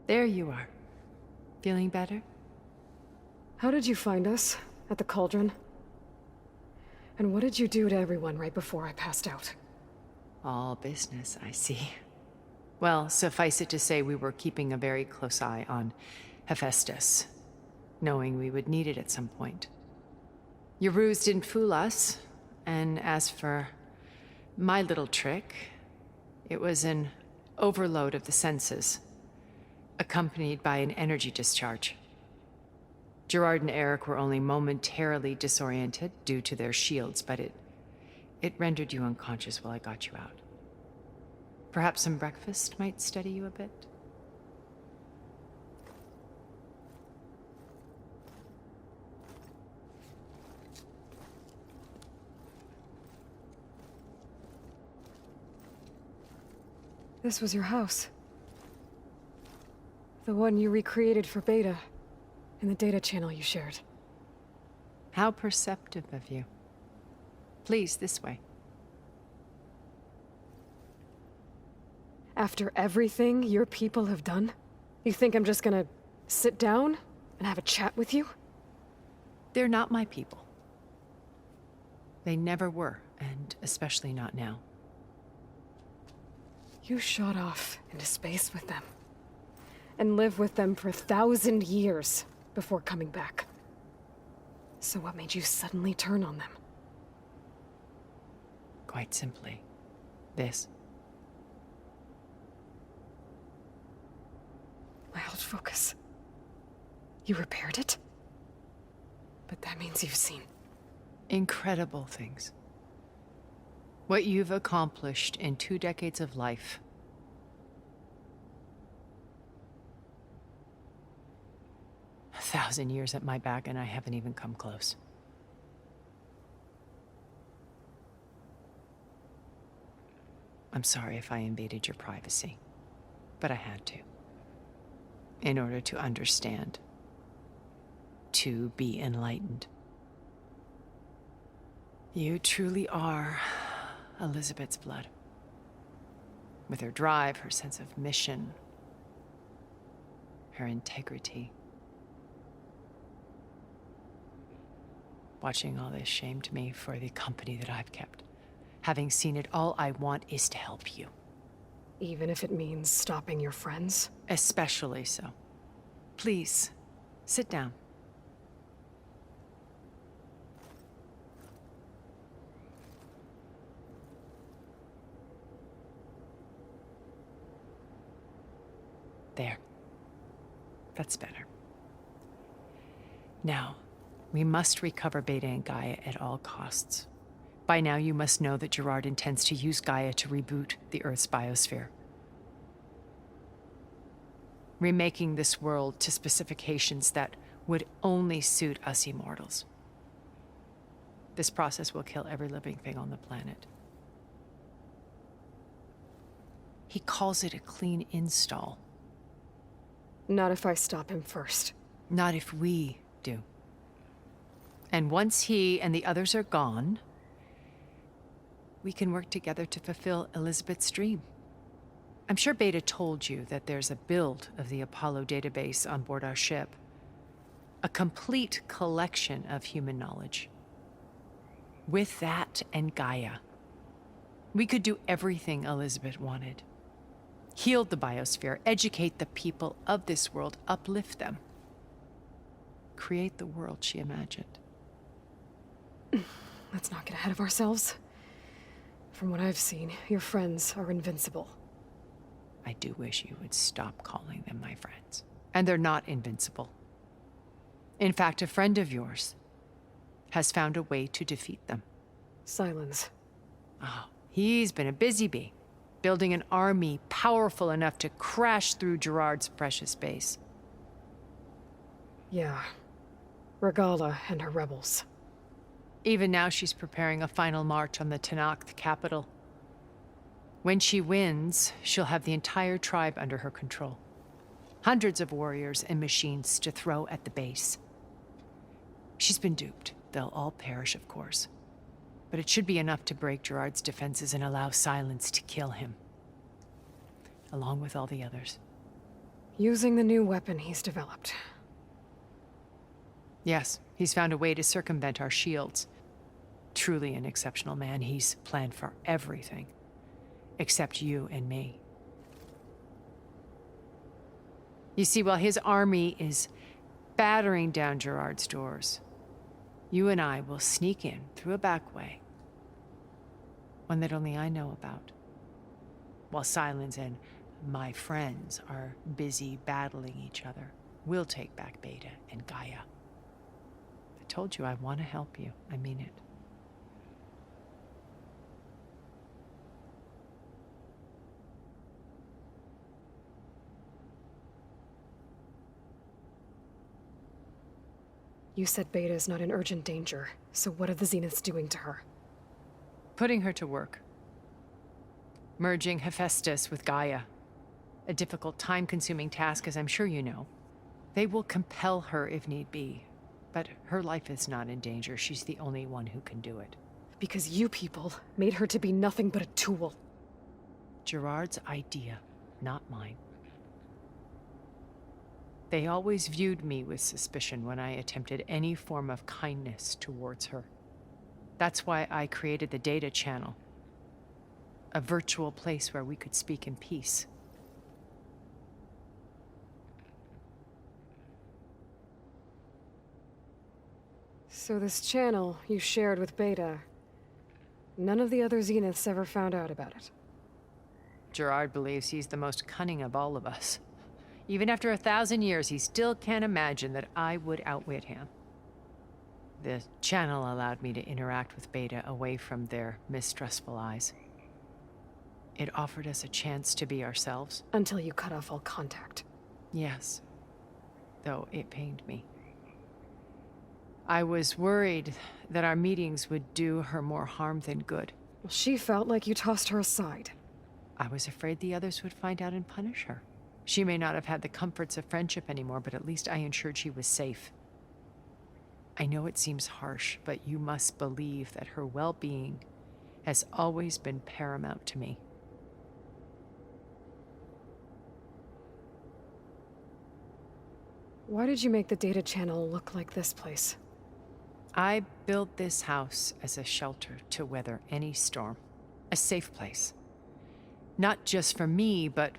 There you are. Feeling better? How did you find us? At the cauldron? And what did you do to everyone right before I passed out? All business, I see. Well, suffice it to say we were keeping a very close eye on Hephaestus, knowing we would need it at some point. Your ruse didn't fool us, and as for my little trick, it was an overload of the senses, accompanied by an energy discharge. Gerard and Eric were only momentarily disoriented due to their shields, but it rendered you unconscious while I got you out. Perhaps some breakfast might steady you a bit? This was your house. The one you recreated for Beta, in the data channel you shared. How perceptive of you. Please, this way. After everything your people have done, you think I'm just gonna sit down and have a chat with you? They're not my people. They never were, and especially not now. You shot off into space with them, and lived with them for 1,000 years before coming back. So what made you suddenly turn on them? Quite simply, this. My old focus. You repaired it? But that means you've seen Incredible things. What you've accomplished in 2 decades of life. A 1,000 years at my back, and I haven't even come close. I'm sorry if I invaded your privacy, but I had to. In order to understand. To be enlightened. You truly are Elizabeth's blood. With her drive, her sense of mission, her integrity. Watching all this shamed me for the company that I've kept. Having seen it, all I want is to help you. even if it means stopping your friends? Especially so. Please, sit down. There. That's better. Now, we must recover Beta and Gaia at all costs. By now, you must know that Gerard intends to use Gaia to reboot the Earth's biosphere. Remaking this world to specifications that would only suit us immortals. This process will kill every living thing on the planet. He calls it a clean install. Not if I stop him first. Not if we do. And once he and the others are gone, we can work together to fulfill Elizabeth's dream. I'm sure Beta told you that there's a build of the Apollo database on board our ship. A complete collection of human knowledge. With that and Gaia, we could do everything Elizabeth wanted. Heal the biosphere, educate the people of this world, uplift them. Create the world she imagined. Let's not get ahead of ourselves. From what I've seen, your friends are invincible. I do wish you would stop calling them my friends. And they're not invincible. In fact, a friend of yours has found a way to defeat them. Silence. Oh, he's been a busy bee, building an army powerful enough to crash through Gerard's precious base. Yeah. Regala and her rebels. Even now, she's preparing a final march on the Tenakth capital. When she wins, she'll have the entire tribe under her control. Hundreds of warriors and machines to throw at the base. She's been duped. They'll all perish, of course. But it should be enough to break Gerard's defenses and allow Silence to kill him. Along with all the others. Using the new weapon he's developed. Yes, he's found a way to circumvent our shields. Truly an exceptional man. He's planned for everything. Except you and me. You see, while his army is battering down Gerard's doors, you and I will sneak in through a back way. One that only I know about. While Silence and my friends are busy battling each other, we'll take back Beta and Gaia. I told you I want to help you. I mean it. You said Beta is not in urgent danger, so what are the Zeniths doing to her? Putting her to work. Merging Hephaestus with Gaia. A difficult, time-consuming task, as I'm sure you know. They will compel her if need be, but her life is not in danger. She's the only one who can do it. Because you people made her to be nothing but a tool. Gerard's idea, not mine. They always viewed me with suspicion when I attempted any form of kindness towards her. That's why I created the data channel. A virtual place where we could speak in peace. So this channel you shared with Beta, none of the other Zeniths ever found out about it. Gerard believes he's the most cunning of all of us. Even after 1,000 years, he still can't imagine that I would outwit him. The channel allowed me to interact with Beta away from their mistrustful eyes. It offered us a chance to be ourselves. Until you cut off all contact. Yes, though it pained me. I was worried that our meetings would do her more harm than good. Well, she felt like you tossed her aside. I was afraid the others would find out and punish her. She may not have had the comforts of friendship anymore, but at least I ensured she was safe. I know it seems harsh, but you must believe that her well-being has always been paramount to me. Why did you make the data channel look like this place? I built this house as a shelter to weather any storm. A safe place. Not just for me, but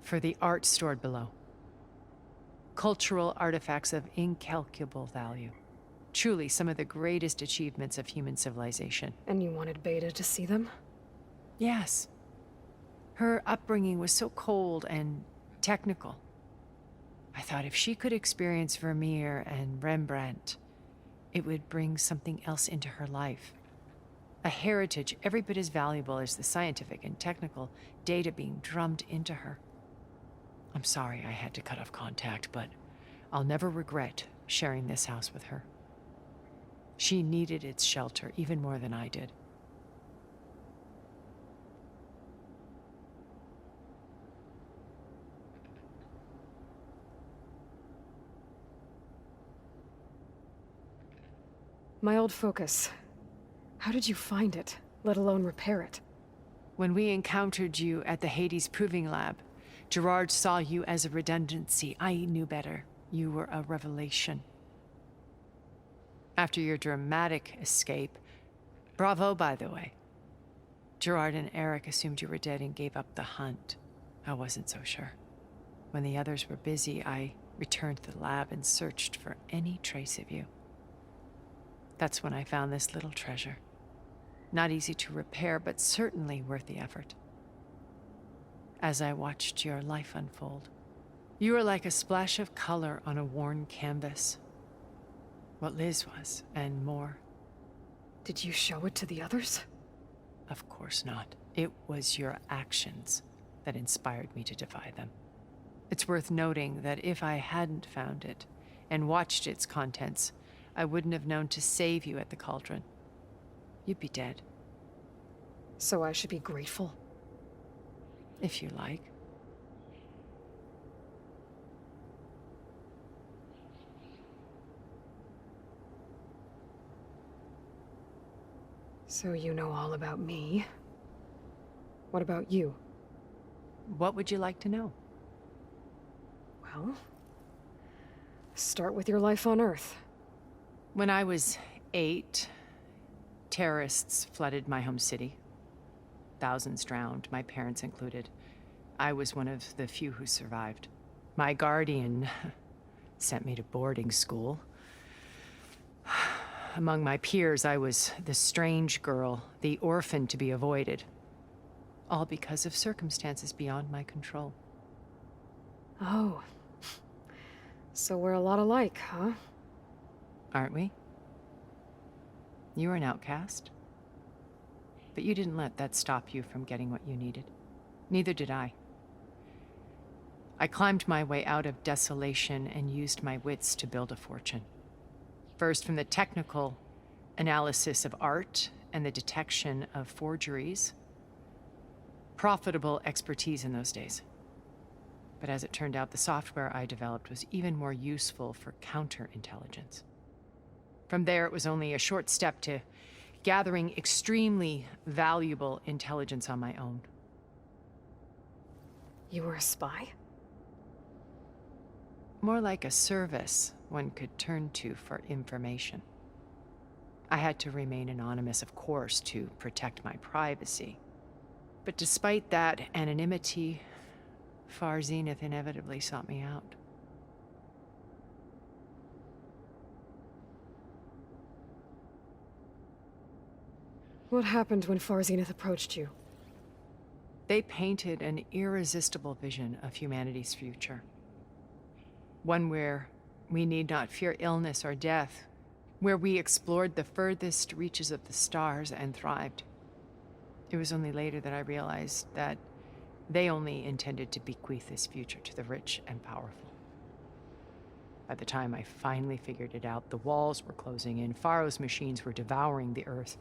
for the art stored below. Cultural artifacts of incalculable value. Truly some of the greatest achievements of human civilization. And you wanted Beta to see them? Yes. Her upbringing was so cold and technical. I thought if she could experience Vermeer and Rembrandt, it would bring something else into her life. A heritage every bit as valuable as the scientific and technical data being drummed into her. I'm sorry I had to cut off contact, but I'll never regret sharing this house with her. She needed its shelter even more than I did. My old focus. How did you find it, let alone repair it? When we encountered you at the Hades Proving Lab, Gerard saw you as a redundancy. I knew better. You were a revelation. After your dramatic escape, bravo, by the way. Gerard and Eric assumed you were dead and gave up the hunt. I wasn't so sure. When the others were busy, I returned to the lab and searched for any trace of you. That's when I found this little treasure. Not easy to repair, but certainly worth the effort. As I watched your life unfold, you were like a splash of color on a worn canvas. What Liz was, and more. Did you show it to the others? Of course not. It was your actions that inspired me to defy them. It's worth noting that if I hadn't found it and watched its contents, I wouldn't have known to save you at the cauldron. You'd be dead. So I should be grateful? If you like. So you know all about me. What about you? What would you like to know? Well, start with your life on Earth. When I was 8, terrorists flooded my home city. Thousands drowned, my parents included. I was one of the few who survived. My guardian sent me to boarding school. Among my peers, I was the strange girl, the orphan to be avoided. All because of circumstances beyond my control. Oh. So we're a lot alike, huh? Aren't we? You were an outcast. But you didn't let that stop you from getting what you needed. Neither did I. I climbed my way out of desolation and used my wits to build a fortune. First, from the technical analysis of art and the detection of forgeries. Profitable expertise in those days. But as it turned out, the software I developed was even more useful for counterintelligence. From there, it was only a short step to gathering extremely valuable intelligence on my own. You were a spy? More like a service one could turn to for information. I had to remain anonymous, of course, to protect my privacy. But despite that anonymity, Far Zenith inevitably sought me out. What happened when Far Zenith approached you? They painted an irresistible vision of humanity's future. One where we need not fear illness or death, where we explored the furthest reaches of the stars and thrived. It was only later that I realized that they only intended to bequeath this future to the rich and powerful. By the time I finally figured it out, the walls were closing in, Faro's machines were devouring the Earth.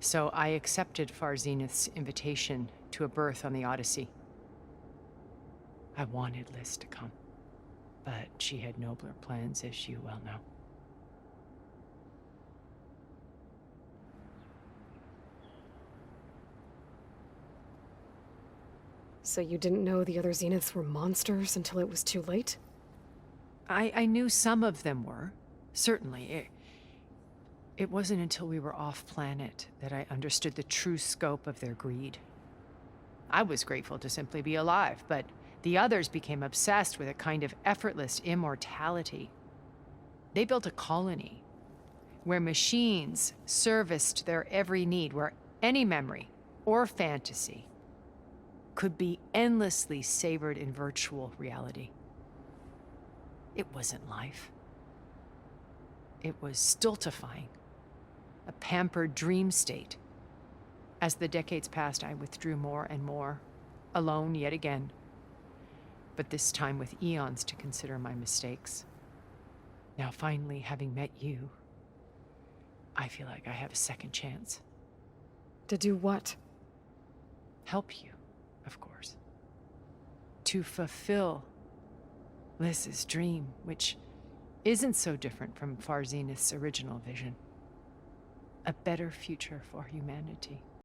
So I accepted Far Zenith's invitation to a berth on the Odyssey. I wanted Liz to come, but she had nobler plans, as you well know. So you didn't know the other Zeniths were monsters until it was too late? I knew some of them were, certainly. It wasn't until we were off-planet that I understood the true scope of their greed. I was grateful to simply be alive, but the others became obsessed with a kind of effortless immortality. They built a colony where machines serviced their every need, where any memory or fantasy could be endlessly savored in virtual reality. It wasn't life. It was stultifying, a pampered dream state. As the decades passed, I withdrew more and more, alone yet again, but this time with eons to consider my mistakes. Now, finally, having met you, I feel like I have a second chance. To do what? Help you, of course. To fulfill Liz's dream, which isn't so different from Far Zenith's original vision. A better future for humanity.